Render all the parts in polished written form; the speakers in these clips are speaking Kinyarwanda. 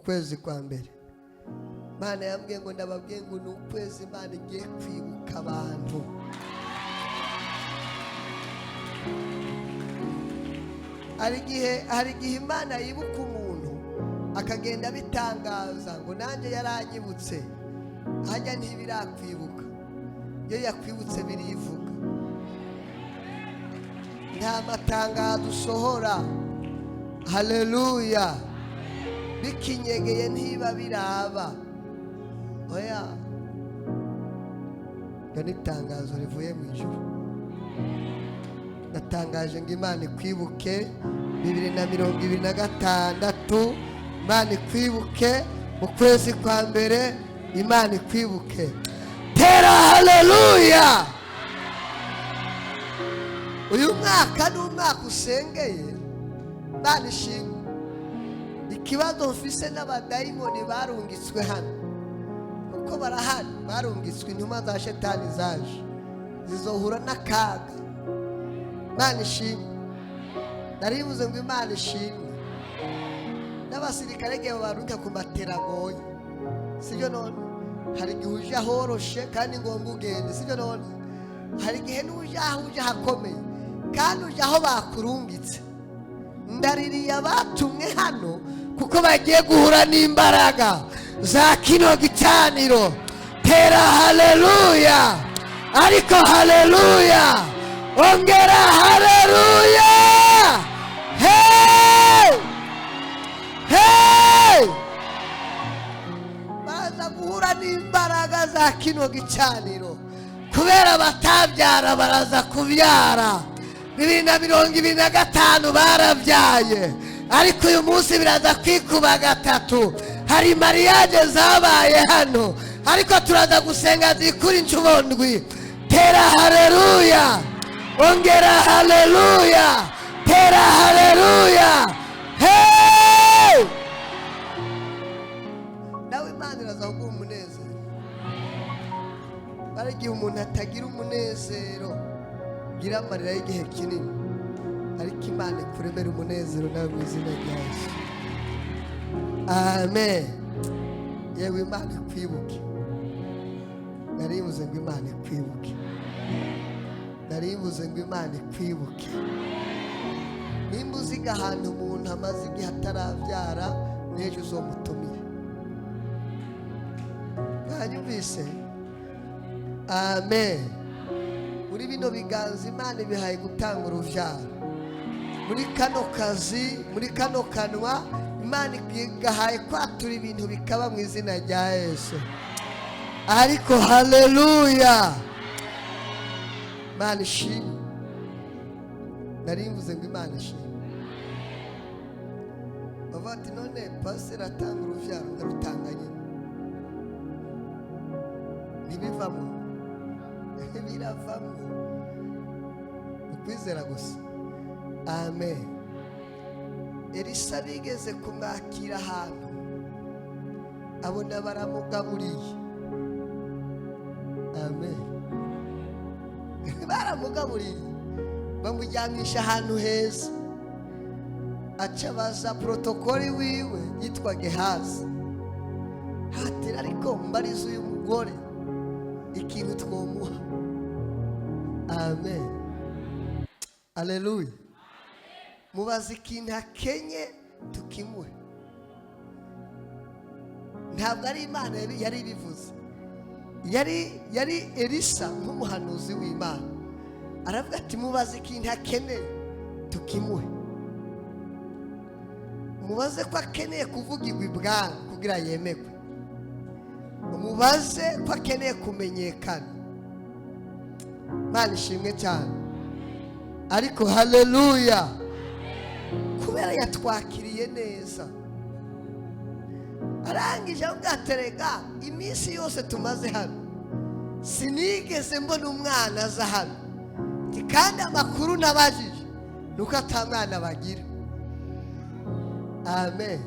kwezi kwa mbere Imana yambwiye ngo ndababwiye ngo ni ukwezi Imana igiye kwibuka abantu. hari igihe Imana yibuka umuntu akagenda bitangaza ngo nanjye yaranyibutse, hajya ntibirakwibuka, iyo yakwibutse birivuga. Nta matangazo usohora, haleluya, bikinyegeye ntiba biraba. Oya, ni itangazo rivuye mu ijuru. Natangaje ngo Imana ikwibuke 2026, Imana ikwibuke mu kwezi kwa mbere, Imana ikwibuke. Tera haleluya! Uyu mwaka ni umwaka usengeye, Imana ishimwe. Ikibazo mfise n'abadayimoni barungitswe hano, uko barahari, barungitswe intumwa za shetani zaje, zizohura n'akaga. Imana ishimwe. Naribuze ngo Imana ishimwe. N'abasirikare gihe baruka ku materagoye, sibyo none? Hari igihe uje ahoroshe kandi ngombwa ugende, sibyo none? Hari igihe n'uje hakomeye kandi uje aho bakurungitse. Ndaririye abatumwe hano kuko bagiye guhura n'imbaraga za kino gicaniro. Tera haleluya! Ariko haleluya! Ongera haleluya! Hey! Hey! Baza guhura n'imbaraga za kino gicaniro, kubera batabyara baraza kubyara. 2025 barabyaye, ariko uyu munsi biraza kwikuba gatatu. Hari mariage zabaye hano, ariko turaza gusenga zikuri inshuro ndwi. Tera haleluya! Ongera haleluya! Tera haleluya! Hey! Nawe Imana iraza kuguha umunezero. Baragiye umuntu atagira umunezero, gira amarira y'igihe kinini, ariko Imana ikuremera umunezero nawe mu izina rya Yesu. Amen. Yewe Imana ikwibuke. Naribuze ngo Imana ikwibuke. Naribuze ngo Imana ikwibuke. Nimba uziga ahantu umuntu amaze igihe atarabyara, n'ejo uzomutumire. Mwanyumvise? Amen. Muri bino biganza Imana ibihaye gutanga uruvyaro. Muri kano kazi, muri kano kanwa, Imana igahaye kwatura ibintu bikaba mu izina rya Yesu. Ariko haleluya! Imana ishimwe. Narimvuze ngo Imana ishimwe. Bavati none pastor atanga uruvyaro, ndarutanganye. Nibivamo. Biravamo. Ukwizera gusa. Amen. Elisa bigeze kumwakira ahantu, abona baramugaburiye. Amen. Baramugaburiye, bamujyamisha ahantu heza. Aca baza protokoli wiwe yitwa Gehazi. Hatira ariko mbariza uyu mugore ikintu twomuha. Amen. Haleluya. Mubaze ikintu akenye tukimuhe. Ntabwo ari Imana yari bivuze. Yari Elisa nk'umuhanuzi w'Imana. Aravuga ati mubaze ikintu akeneye tukimuhe. Mubaze ko akeneye kuvugirwa ibwami kugira yemekwe. Mubaze ko akeneye kumenyekana. Imana ishimwe cyane. Ariko haleluya! Kubera yatwakiriye neza, arangije ubwaterega iminsi yose tumaze hano, sinigeze mbona umwana aza hano. Kandi amakuru nabajije nuko atamwana bagira. Amen.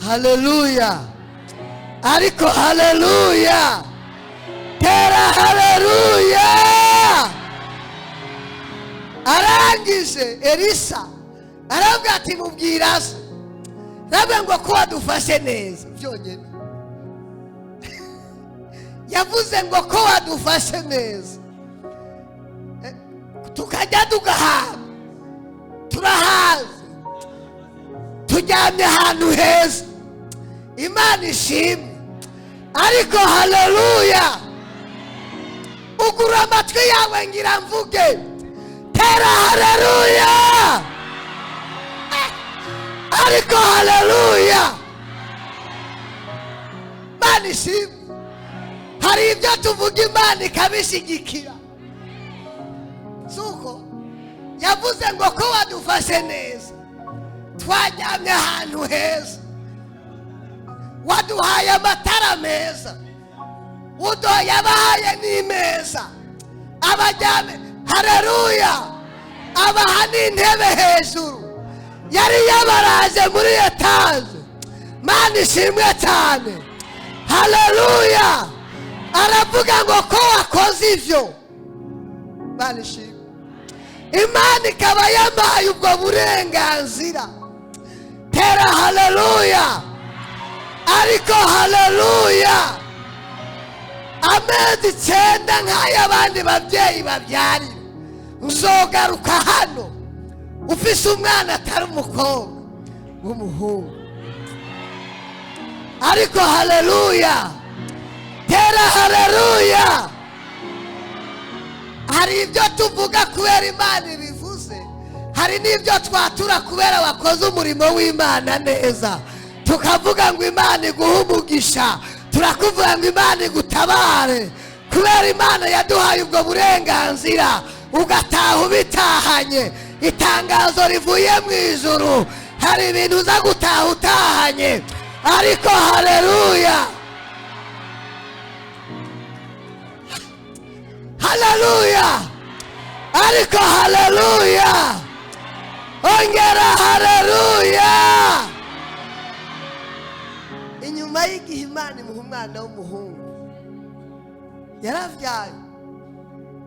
Haleluya! Ariko haleluya! Tera haleluya! Arangije Elisa aravuga ati mubwira se, Rabe ngo ko wadufashe neza byonyine. Yavuze ngo ko wadufashe neza. Tukajya tugahaga. Turahaze. Tujyamye ahantu heza. Imana ishimwe. Ariko haleluya. Ugura amatwi yawe ngira mvuge. Tera haleluya. Ariko haleluya. Imana ishimwe. Hari ibyo tuvuga Imana ikabishigikira. Suko yavuze ngo ko wadufashe neza. Twajyamye ahantu heza. Waduhaye amatara meza. Yabahaye n'imeza. Abajyame haleluya. Abaha n'intebe hejuru. Yari yabaraje muri etaje. Mana ishimwe cyane. Haleluya. Aravuga ngo ko wakoze ivyo. Mana ishimwe. Imana ikaba yamaye ubwo burenganzira. Tera haleluya. Ariko haleluya. Amezi 9 nk'ay'abandi babyeyi babyarira. Uzogaruka hano ufise umwana atari umukobwa w'umuhungu. Ariko haleluya. Tera haleluya. Hari ibyo tuvuga kubera Imana ibivuze. Hari n'ibyo twatura kubera wakoze umurimo w'Imana neza. Tukavuga ngo Imana iguhe umugisha. Turakuvuga ngo Imana igutabare. Kubera Imana yaduhaye ubwo burenganzira. Ugataha ubitahanye. Itangazo rivuye mu ijuru. Hari ibintu uza gutaha utahanye. Ariko haleluya. Haleluya. Ariko haleluya. Ongera haleluya. Inyuma y'igihe Imana imuha umwana w'umuhungu. Yaravyaye.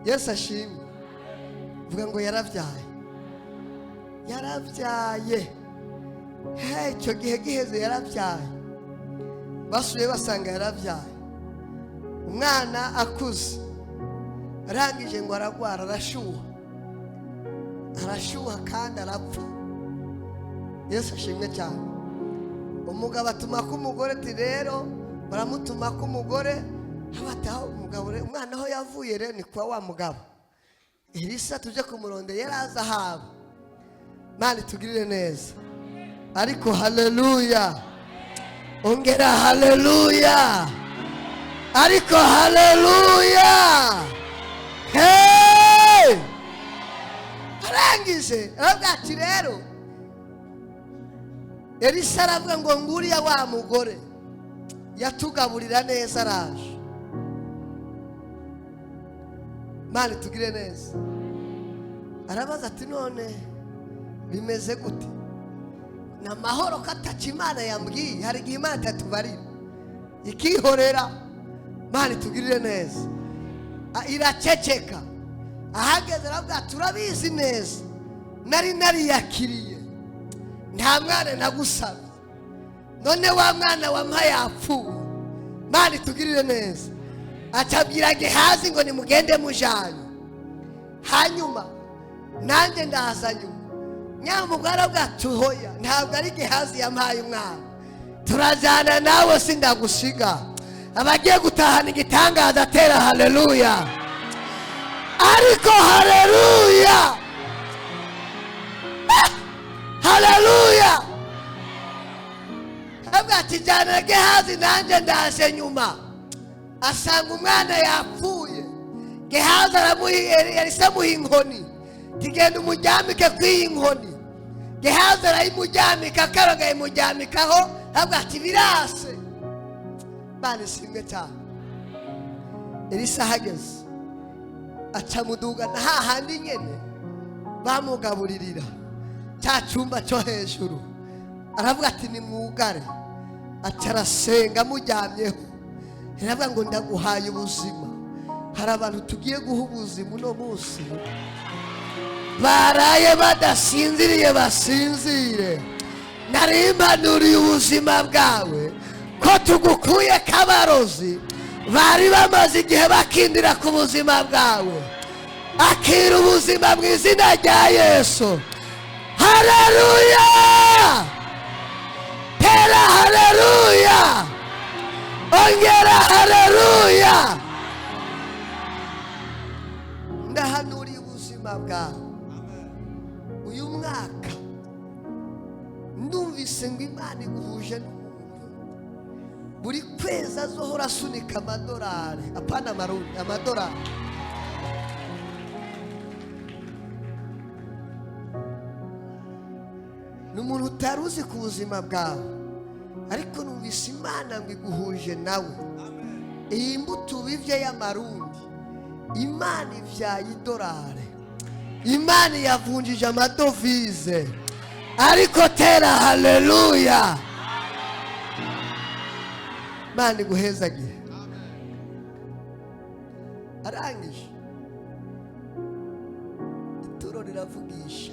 Yesu ashimwe. Vuga ngo yaravyaye. Yaravyaye. Icyo gihe giheze yaravyaye. Basuye basanga yaravyaye. Umwana akuze. Arangije ngo aragwara arashuha. Arashuha kandi arapfa. Yesu ashimwe cyane. Umugabo atuma ko umugore ati rero baramutuma ko umugore abataho umugabo umwana aho yavuye rero ni kwa wa mugabo. Elisa tuje kumuronde yaraza haba. Mani tugirire neza. Ariko haleluya. Ongera haleluya. Ariko haleluya. Hey! Arangije arabwati rero Elisa aravuga ngo nguriya wa mugore yatugaburira neza araje. Mani tugire neza. Arabaza ati none bimeze gute? Na mahoro kataca Imana yambwiye. Hari igihe Imana itatubarira ikihorera. Mani tugirire neza. Iraceceka. Ahageze aravuga turabizi neza. Nari yakiriye. Nta mwana nagusabye. None wa mwana wampaye yapfuye. Mani tugirire neza. Acabwira Gehazi ngo nimugende mujanye. Hanyuma nanjye ndaza nyuma. Nyamugara bwa tuhoya ntabwo ari Gehazi yampaye umwana. Turajana nawe sindagusiga. Abagiye gutahana igitangaza tera haleluya. Ariko haleluya. Haleluya. Abwati jana Gehazi nanjye ndaje nyuma. Asanga umwana yapfuye. Gehazi Elisa amuha inkoni. Tigenda umujyamike kw'iyi nkoni. Gehazi arayimujyamika akaronga yimujyamikaho. Abwati birase. Bane simwe cyane. Elisa hageze. Aca muduga na hahandi nyene bamugaburirira cya cyumba cyo hejuru. Aravuga ati ni mwugare. Aca arasenga mujyamyeho. Aravuga ngo ndaguhaye ubuzima. Hari abantu tugiye guha ubuzima uno munsi baraye badasinziriye basinzire. narimpanuriye ubuzima bwawe ko tugukuye kabarozi bari bamaze igihe bakindira ku buzima bwawe. Akira ubuzima mu izina rya Yesu. Haleluya! Tera haleluya! Ongera haleluya! Ndahanuriye ubuzima bwawe uyu mwaka. Ndumvise ngo Imana iguhuje n'umuntu buri kwezi azohora asunika amadolari, apana amarundi, amadolari. N'umuntu utari uzi ku buzima bwawe, ariko numvise Imana ngo iguhuje nawe. Iyi mbuto ubivye y'amarundi, Imana ivyaye idolari. Imana yavunjije amadovize. Ariko tera haleluya! Imana iguhezagire. Arangije ituro riravugisha,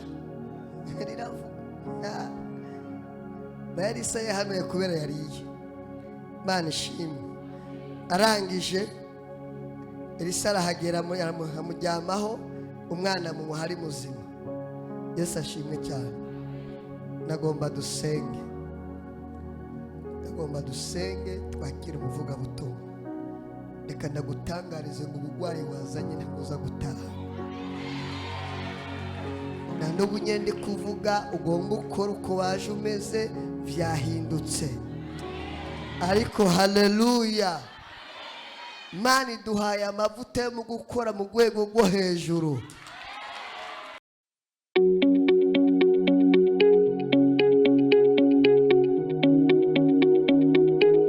riravuga. Bari se yahanuye kubera yariye. Imana ishimwe. Arangije Elisa arahagera amujyamaho, umwana mu muhari muzima. Yesu ashimwe cyane. Nagomba dusenge, twakire umuvugabutumwa. Reka ndagutangarize ngo ubugwayi wazanye ntakuza gutaha. Nta n'ubu nyende kuvuga ugomba ukora uko waje umeze, vyahindutse. Ariko haleluya! Imana iduhaye amavuta yo mu gukora mu rwego rwo hejuru.